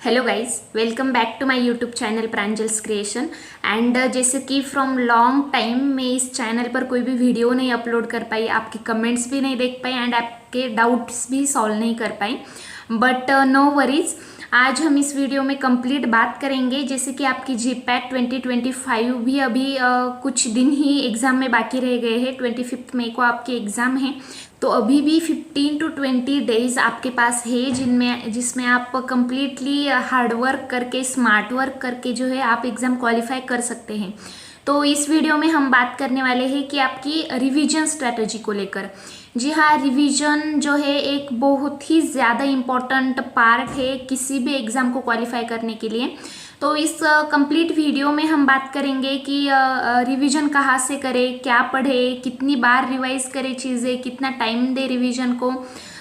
Hello guys, welcome back to my YouTube channel Pranjal's creation. And जैसे कि from long time मैं इस channel पर कोई भी वीडियो नहीं अपलोड कर पाई, आपके कमेंट्स भी नहीं देख पाई एंड आपके डाउट्स भी सॉल्व नहीं कर पाई। बट नो वरीज, आज हम इस वीडियो में कंप्लीट बात करेंगे। जैसे कि आपकी जीपैट 2025 भी अभी कुछ दिन ही एग्ज़ाम में बाकी रह गए हैं। 25 मई को आपके एग्ज़ाम है, तो अभी भी 15 to 20 डेज आपके पास है जिसमें आप कंप्लीटली हार्ड वर्क करके, स्मार्ट वर्क करके जो है आप एग्ज़ाम क्वालिफाई कर सकते हैं। तो इस वीडियो में हम बात करने वाले हैं कि आपकी रिवीजन स्ट्रैटेजी को लेकर। जी हाँ, रिवीजन जो है एक बहुत ही ज़्यादा इम्पोर्टेंट पार्ट है किसी भी एग्ज़ाम को क्वालिफाई करने के लिए। तो इस कंप्लीट वीडियो में हम बात करेंगे कि रिवीजन कहाँ से करें, क्या पढ़े, कितनी बार रिवाइज करें चीज़ें, कितना टाइम दे रिवीजन को।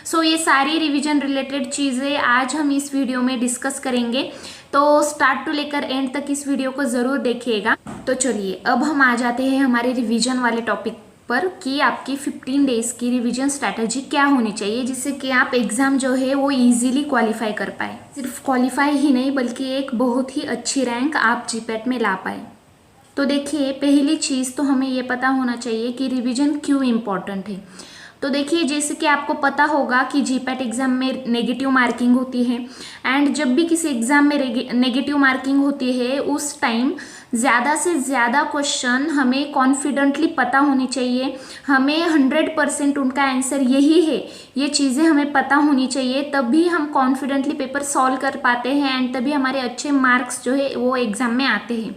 सो ये सारी रिवीजन रिलेटेड चीज़ें आज हम इस वीडियो में डिस्कस करेंगे। तो स्टार्ट टू लेकर एंड तक इस वीडियो को ज़रूर देखिएगा। तो चलिए अब हम आ जाते हैं हमारे रिवीजन वाले टॉपिक पर कि आपकी 15 डेज की रिवीजन स्ट्रैटेजी क्या होनी चाहिए जिससे कि आप एग्ज़ाम जो है वो इजीली क्वालिफाई कर पाए। सिर्फ क्वालिफाई ही नहीं बल्कि एक बहुत ही अच्छी रैंक आप जीपैट में ला पाए। तो देखिए, पहली चीज़ तो हमें ये पता होना चाहिए कि रिवीजन क्यों इम्पोर्टेंट है। तो देखिए, जैसे कि आपको पता होगा कि जीपैट एग्ज़ाम में नेगेटिव मार्किंग होती है एंड जब भी किसी एग्ज़ाम में नेगेटिव मार्किंग होती है उस टाइम ज़्यादा से ज़्यादा क्वेश्चन हमें कॉन्फिडेंटली पता होनी चाहिए। हमें 100% उनका आंसर यही है, ये चीज़ें हमें पता होनी चाहिए, तभी हम कॉन्फिडेंटली पेपर सॉल्व कर पाते हैं एंड तभी हमारे अच्छे मार्क्स जो है वो एग्ज़ाम में आते हैं।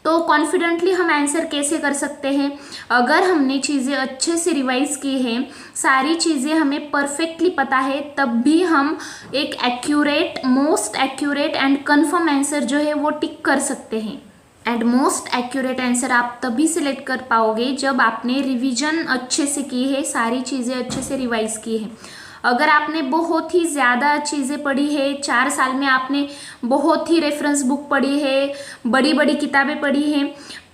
तो कॉन्फिडेंटली हम आंसर कैसे कर सकते हैं? अगर हमने चीज़ें अच्छे से रिवाइज की हैं, सारी चीज़ें हमें परफेक्टली पता है, तब भी हम एक accurate, most accurate and confirm answer जो है वो टिक कर सकते हैं। एंड मोस्ट एक्यूरेट आंसर आप तभी सिलेक्ट कर पाओगे जब आपने रिवीजन अच्छे से की है, सारी चीज़ें अच्छे से रिवाइज की है। अगर आपने बहुत ही ज़्यादा चीज़ें पढ़ी है, 4 साल में आपने बहुत ही रेफरेंस बुक पढ़ी है, बड़ी बड़ी किताबें पढ़ी हैं,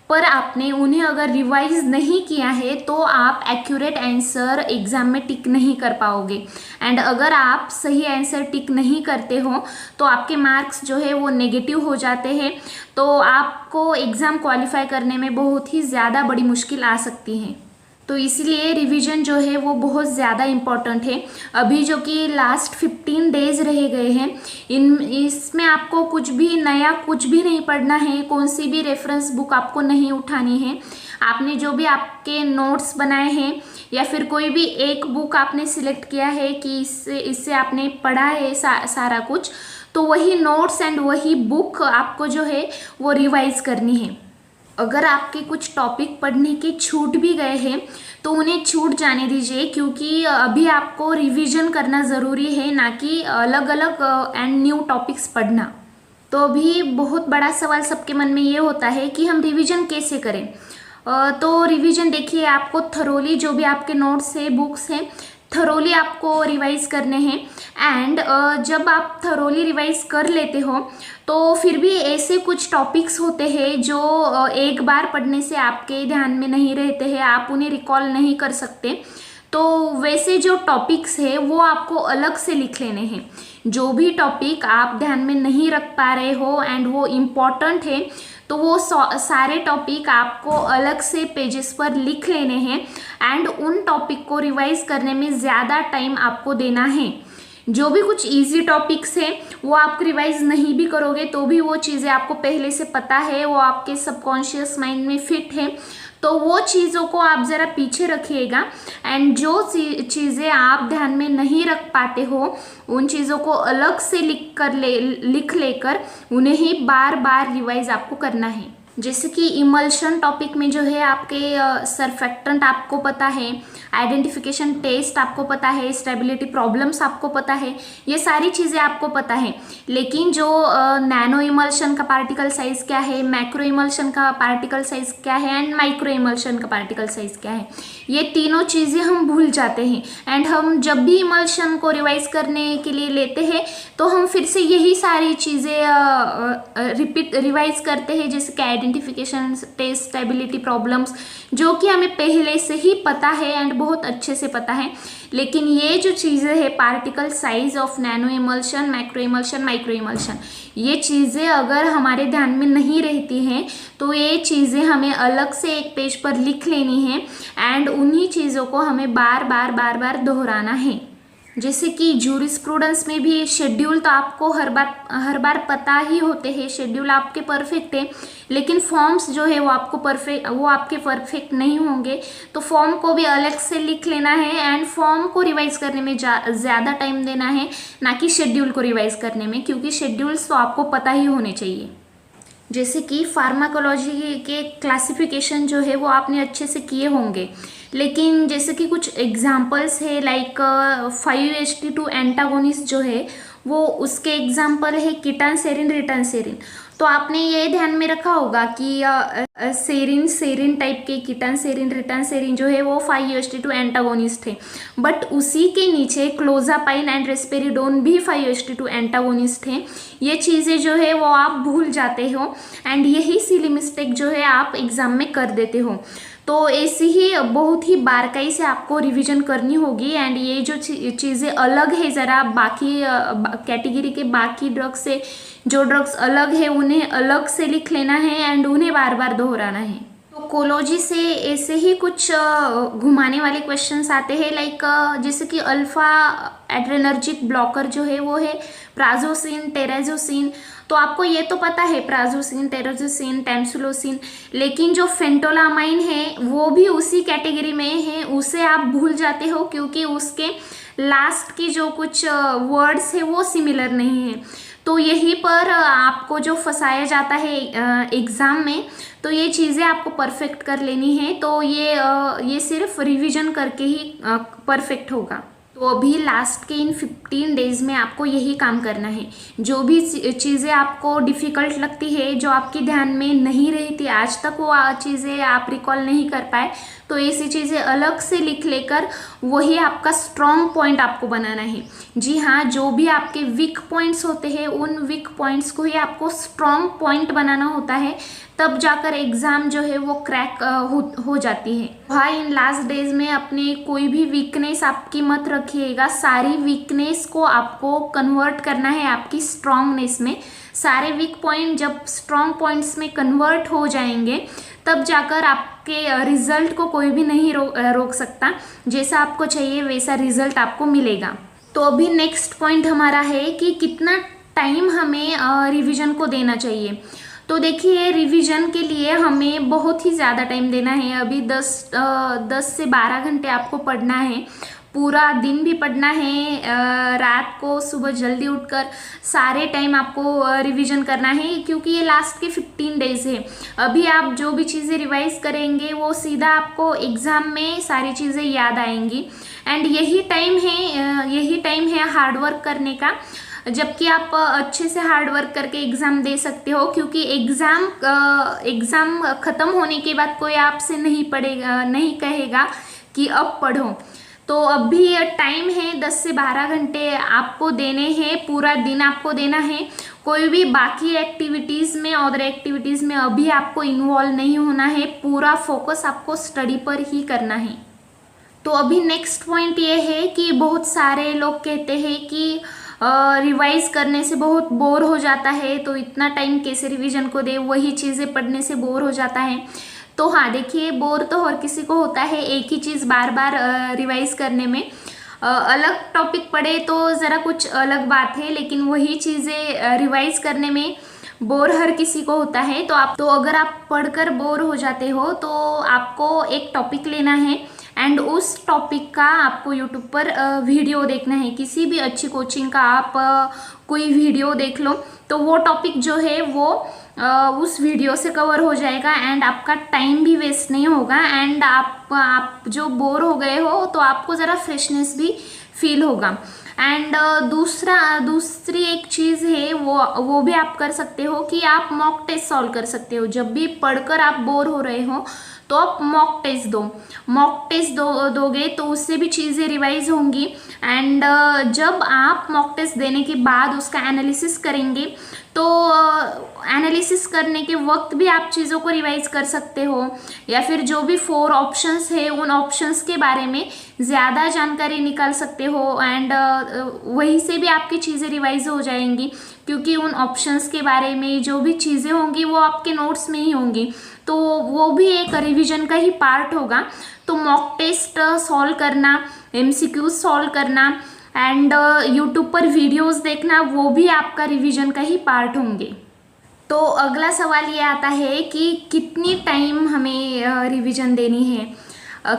पर आपने उन्हें अगर रिवाइज नहीं किया है तो आप एक्यूरेट आंसर एग्ज़ाम में टिक नहीं कर पाओगे। एंड अगर आप सही आंसर टिक नहीं करते हो तो आपके मार्क्स जो है वो नेगेटिव हो जाते हैं, तो आपको एग्ज़ाम क्वालिफाई करने में बहुत ही ज़्यादा बड़ी मुश्किल आ सकती है। तो इसलिए रिवीजन जो है वो बहुत ज़्यादा इम्पॉर्टेंट है। अभी जो कि लास्ट 15 डेज रह गए हैं, इसमें आपको कुछ भी नया, कुछ भी नहीं पढ़ना है, कौन सी भी रेफरेंस बुक आपको नहीं उठानी है। आपने जो भी आपके नोट्स बनाए हैं या फिर कोई भी एक बुक आपने सिलेक्ट किया है कि इससे आपने पढ़ा है सारा कुछ, तो वही नोट्स एंड वही बुक आपको जो है वो रिवाइज करनी है। अगर आपके कुछ टॉपिक पढ़ने के छूट भी गए हैं तो उन्हें छूट जाने दीजिए, क्योंकि अभी आपको रिवीजन करना ज़रूरी है, ना कि अलग अलग एंड न्यू टॉपिक्स पढ़ना। तो अभी बहुत बड़ा सवाल सबके मन में ये होता है कि हम रिवीजन कैसे करें। तो रिवीजन देखिए, आपको थरोली जो भी आपके नोट्स है, बुक्स हैं, थरोली आपको रिवाइज करने हैं। एंड जब आप थरोली रिवाइज कर लेते हो तो फिर भी ऐसे कुछ टॉपिक्स होते हैं जो एक बार पढ़ने से आपके ध्यान में नहीं रहते हैं, आप उन्हें रिकॉल नहीं कर सकते। तो वैसे जो टॉपिक्स है वो आपको अलग से लिख लेने हैं। जो भी टॉपिक आप ध्यान में नहीं रख पा रहे हो एंड वो इम्पॉर्टेंट है, तो वो सारे टॉपिक आपको अलग से पेजेस पर लिख लेने हैं एंड उन टॉपिक को रिवाइज करने में ज़्यादा टाइम आपको देना है। जो भी कुछ इजी टॉपिक्स हैं वो आप रिवाइज नहीं भी करोगे तो भी वो चीज़ें आपको पहले से पता है, वो आपके सबकॉन्शियस माइंड में फिट है, तो वो चीज़ों को आप ज़रा पीछे रखिएगा। एंड जो चीज़ें आप ध्यान में नहीं रख पाते हो उन चीज़ों को अलग से लिख लेकर उन्हें ही बार बार रिवाइज आपको करना है। जैसे कि इमल्शन टॉपिक में जो है आपके सरफेक्टेंट आपको पता है, आइडेंटिफिकेशन टेस्ट आपको पता है, स्टेबिलिटी प्रॉब्लम्स आपको पता है, ये सारी चीज़ें आपको पता है। लेकिन जो नैनो इमल्शन का पार्टिकल साइज क्या है, मैक्रो इमल्शन का पार्टिकल साइज क्या है एंड माइक्रो इमल्शन का पार्टिकल साइज क्या है, ये तीनों चीज़ें हम भूल जाते हैं। एंड हम जब भी इमल्शन को रिवाइज करने के लिए लेते हैं तो हम फिर से यही सारी चीज़ें रिवाइज करते हैं, जैसे कि आइडेंटिफिकेशन, टेस्ट, स्टेबिलिटी प्रॉब्लम्स, जो कि हमें पहले से ही पता है एंड बहुत अच्छे से पता है। लेकिन ये जो चीज़ें हैं, particle size of nano emulsion, macro emulsion, micro emulsion, ये चीज़ें अगर हमारे ध्यान में नहीं रहती हैं तो ये चीज़ें हमें अलग से एक पेज पर लिख लेनी है एंड उन्हीं चीज़ों को हमें बार बार दोहराना है। जैसे कि जूरिस्प्रूडेंस में भी शेड्यूल तो आपको हर बार पता ही होते हैं, शेड्यूल आपके परफेक्ट है, लेकिन फॉर्म्स जो है वो आपके परफेक्ट नहीं होंगे। तो फॉर्म को भी अलग से लिख लेना है एंड फॉर्म को रिवाइज करने में ज़्यादा टाइम देना है, ना कि शेड्यूल को रिवाइज करने में, क्योंकि शेड्यूल्स तो आपको पता ही होने चाहिए। जैसे कि फार्माकोलॉजी के क्लासिफिकेशन जो है वो आपने अच्छे से किए होंगे, लेकिन जैसे कि कुछ एग्जांपल्स है लाइक 5-HT2 एंटागोनिस्ट जो है वो उसके एग्जांपल है कीटानसेरिन, रिटानसेरिन। तो आपने ये ध्यान में रखा होगा कि सेरिन टाइप के कीटानसेरिन, रिटानसेरिन जो है वो 5-HT2 एंटागोनिस्ट है, बट उसी के नीचे क्लोजापाइन एंड रेस्पेरिडोन भी 5-HT2 एंटागोनिस्ट है। ये चीज़ें जो है वो आप भूल जाते हो एंड यही सिली मिस्टेक जो है आप एग्जाम में कर देते हो। तो ऐसी ही बहुत ही बारीकाई से आपको रिवीजन करनी होगी एंड ये जो चीज़ें अलग है ज़रा बाकी कैटेगरी के बाकी ड्रग्स से, जो ड्रग्स अलग है उन्हें अलग से लिख लेना है एंड उन्हें बार बार दोहराना है। तो कोलॉजी से ऐसे ही कुछ घुमाने वाले क्वेश्चंस आते हैं लाइक जैसे कि अल्फा एड्रेनर्जिक ब्लॉकर जो है वो है प्राजोसिन, टेराजोसिन। तो आपको ये तो पता है प्राजोसिन, टेराजोसिन, टैमसुलोसिन, लेकिन जो फेंटोलामाइन है वो भी उसी कैटेगरी में है, उसे आप भूल जाते हो क्योंकि उसके लास्ट की जो कुछ वर्ड्स है वो सिमिलर नहीं है। तो यहीं पर आपको जो फंसाया जाता है एग्ज़ाम में, तो ये चीज़ें आपको परफेक्ट कर लेनी है। तो ये सिर्फ रिवीजन करके ही परफेक्ट होगा। तो अभी लास्ट के इन 15 डेज में आपको यही काम करना है। जो भी चीज़ें आपको डिफ़िकल्ट लगती है, जो आपके ध्यान में नहीं रहती आज तक, वो चीज़ें आप रिकॉल नहीं कर पाए, तो ऐसी चीज़ें अलग से लिख लेकर वही आपका स्ट्रॉन्ग पॉइंट आपको बनाना है। जी हाँ, जो भी आपके वीक पॉइंट्स होते हैं उन वीक पॉइंट्स को ही आपको स्ट्रॉन्ग पॉइंट बनाना होता है, तब जाकर एग्ज़ाम जो है वो क्रैक हो जाती है। हाँ, इन लास्ट डेज में अपने कोई भी वीकनेस आपकी मत रखिएगा, सारी वीकनेस को आपको कन्वर्ट करना है आपकी स्ट्रॉन्गनेस में। सारे वीक पॉइंट जब स्ट्रॉन्ग पॉइंट्स में कन्वर्ट हो जाएंगे तब जाकर आपके रिजल्ट को कोई भी नहीं रोक सकता। जैसा आपको चाहिए वैसा रिजल्ट आपको मिलेगा। तो अभी नेक्स्ट पॉइंट हमारा है कि कितना टाइम हमें रिवीजन को देना चाहिए। तो देखिए, रिवीजन के लिए हमें बहुत ही ज़्यादा टाइम देना है। अभी 10 से 12 घंटे आपको पढ़ना है, पूरा दिन भी पढ़ना है, रात को सुबह जल्दी उठकर सारे टाइम आपको रिवीजन करना है, क्योंकि ये लास्ट के 15 डेज है। अभी आप जो भी चीज़ें रिवाइज करेंगे वो सीधा आपको एग्ज़ाम में सारी चीज़ें याद आएंगी एंड यही टाइम है हार्ड वर्क करने का, जबकि आप अच्छे से हार्ड वर्क करके एग्ज़ाम दे सकते हो। क्योंकि एग्ज़ाम ख़त्म होने के बाद कोई आपसे नहीं कहेगा कि अब पढ़ो। तो अभी टाइम है 10 से 12 घंटे आपको देने हैं, पूरा दिन आपको देना है। कोई भी बाकी एक्टिविटीज़ में, अदर एक्टिविटीज़ में अभी आपको इन्वॉल्व नहीं होना है, पूरा फोकस आपको स्टडी पर ही करना है। तो अभी नेक्स्ट पॉइंट ये है कि बहुत सारे लोग कहते हैं कि रिवाइज करने से बहुत बोर हो जाता है, तो इतना टाइम कैसे रिवीजन को दे, वही चीज़ें पढ़ने से बोर हो जाता है। तो हाँ, देखिए, बोर तो हर किसी को होता है एक ही चीज़ बार बार रिवाइज करने में। अलग टॉपिक पढ़े तो ज़रा कुछ अलग बात है, लेकिन वही चीज़ें रिवाइज करने में बोर हर किसी को होता है। तो अगर आप पढ़कर बोर हो जाते हो तो आपको एक टॉपिक लेना है एंड उस टॉपिक का आपको यूट्यूब पर वीडियो देखना है। किसी भी अच्छी कोचिंग का आप कोई वीडियो देख लो, तो वो टॉपिक जो है वो उस वीडियो से कवर हो जाएगा एंड आपका टाइम भी वेस्ट नहीं होगा एंड आप जो बोर हो गए हो तो आपको ज़रा फ्रेशनेस भी फील होगा। एंड दूसरी एक चीज़ है वो भी आप कर सकते हो कि आप मॉक टेस्ट सॉल्व कर सकते हो। जब भी पढ़कर आप बोर हो रहे हो तो आप मॉक टेस्ट दो, मॉक टेस्ट दोगे तो उससे भी चीज़ें रिवाइज होंगी। एंड जब आप मॉक टेस्ट देने के बाद उसका एनालिसिस करेंगे तो एनालिसिस करने के वक्त भी आप चीज़ों को रिवाइज कर सकते हो, या फिर जो भी 4 ऑप्शंस है उन ऑप्शंस के बारे में ज़्यादा जानकारी निकाल सकते हो। एंड वहीं से भी आपकी चीज़ें रिवाइज हो जाएंगी, क्योंकि उन ऑप्शंस के बारे में जो भी चीज़ें होंगी वो आपके नोट्स में ही होंगी, तो वो भी एक रिवीजन का ही पार्ट होगा। तो मॉक टेस्ट सॉल्व करना, MCQ सॉल्व करना एंड यूट्यूब पर वीडियोस देखना, वो भी आपका रिवीजन का ही पार्ट होंगे। तो अगला सवाल ये आता है कि कितनी टाइम हमें रिवीजन देनी है,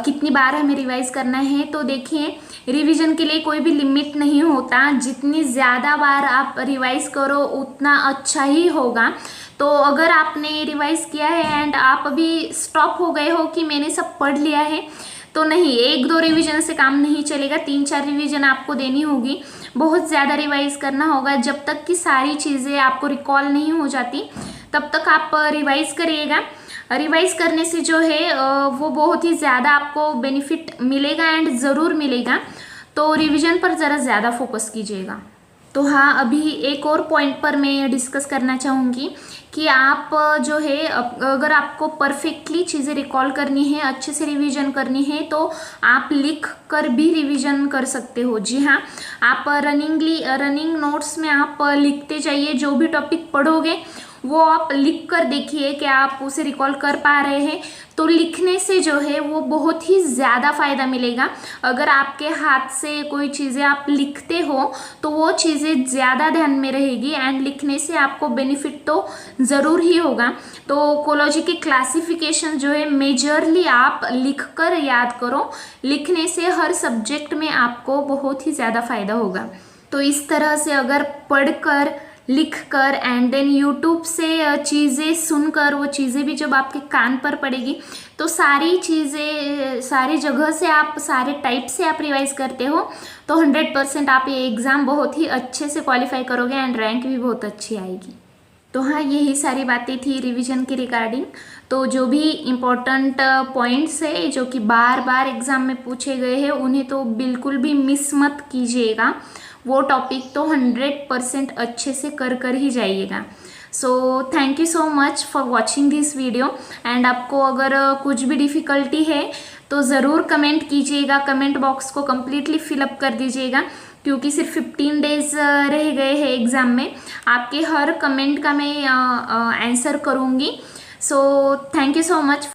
कितनी बार हमें रिवाइज करना है। तो देखिए, रिवीजन के लिए कोई भी लिमिट नहीं होता, जितनी ज़्यादा बार आप रिवाइज करो उतना अच्छा ही होगा। तो अगर आपने रिवाइज किया है एंड आप अभी स्टॉप हो गए हो कि मैंने सब पढ़ लिया है, तो नहीं, 1-2 रिवीजन से काम नहीं चलेगा, 3-4 रिवीजन आपको देनी होगी, बहुत ज़्यादा रिवाइज करना होगा। जब तक कि सारी चीज़ें आपको रिकॉल नहीं हो जाती तब तक आप रिवाइज करिएगा। रिवाइज करने से जो है वो बहुत ही ज़्यादा आपको बेनिफिट मिलेगा एंड ज़रूर मिलेगा। तो रिवीजन पर ज़रा ज़्यादा फोकस कीजिएगा। तो हाँ, अभी एक और पॉइंट पर मैं डिस्कस करना चाहूँगी कि आप जो है अगर आपको परफेक्टली चीज़ें रिकॉल करनी है, अच्छे से रिवीजन करनी है, तो आप लिख कर भी रिवीजन कर सकते हो। जी हाँ, आप रनिंग नोट्स में आप लिखते जाइए, जो भी टॉपिक पढ़ोगे वो आप लिख कर देखिए कि आप उसे रिकॉल कर पा रहे हैं। तो लिखने से जो है वो बहुत ही ज़्यादा फ़ायदा मिलेगा। अगर आपके हाथ से कोई चीज़ें आप लिखते हो तो वो चीज़ें ज़्यादा ध्यान में रहेगी एंड लिखने से आपको बेनिफिट तो ज़रूर ही होगा। तो कोलॉजी की क्लासिफिकेशन जो है मेजरली आप लिख कर याद करो, लिखने से हर सब्जेक्ट में आपको बहुत ही ज़्यादा फ़ायदा होगा। तो इस तरह से अगर पढ़कर, लिख कर एंड देन यूट्यूब से चीज़ें सुनकर, वो चीज़ें भी जब आपके कान पर पड़ेगी तो सारी चीज़ें सारी जगह से आप, सारे टाइप से आप रिवाइज करते हो तो 100% आप ये एग्ज़ाम बहुत ही अच्छे से क्वालिफाई करोगे एंड रैंक भी बहुत अच्छी आएगी। तो हाँ, यही सारी बातें थी रिवीजन के रिगार्डिंग। तो जो भी इम्पोर्टेंट पॉइंट्स है जो कि बार बार एग्ज़ाम में पूछे गए हैं, उन्हें तो बिल्कुल भी मिस मत कीजिएगा। वो टॉपिक तो 100% अच्छे से कर ही जाइएगा। So thank you so much for watching this video. And आपको अगर कुछ भी डिफ़िकल्टी है तो ज़रूर कमेंट कीजिएगा, कमेंट बॉक्स को कम्प्लीटली फिलअप कर दीजिएगा, क्योंकि सिर्फ 15 डेज रह गए हैं एग्ज़ाम में। आपके हर कमेंट का मैं आंसर करूँगी। So thank you so much.